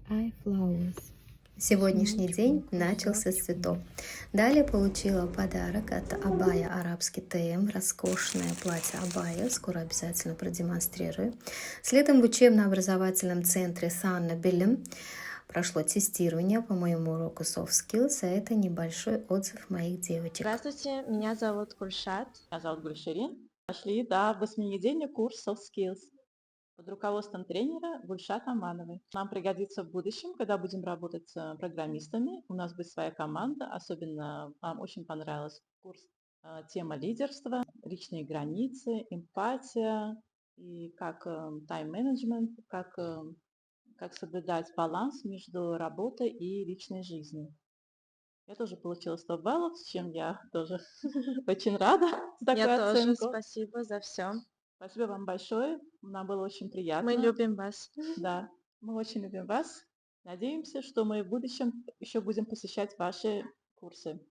I flowers. Сегодняшний Ночью день начался с кружочком. цветов. Далее получила подарок от Абая Арабский ТМ, роскошное платье Абая, скоро обязательно продемонстрирую. Следом в учебно-образовательном центре Санна Белем прошло тестирование по моему уроку Soft Skills, а это небольшой отзыв моих девочек. Здравствуйте, меня зовут Кульшат. Меня зовут Гульшерин. Пошли, да, 8-недельный курс Soft Skills под руководством тренера Гульшат Амановой. Нам пригодится в будущем, когда будем работать с программистами. У нас будет своя команда. Особенно нам очень понравился курс тема лидерства, личные границы, эмпатия и как тайм-менеджмент, как соблюдать баланс между работой и личной жизнью. Я тоже получила 100 баллов, с чем я тоже очень рада за Я такую тоже, оценку. спасибо за все. Спасибо вам большое. Нам было очень Мы приятно. любим вас. Да, мы очень любим вас. Надеемся, что мы в будущем еще будем посещать ваши курсы.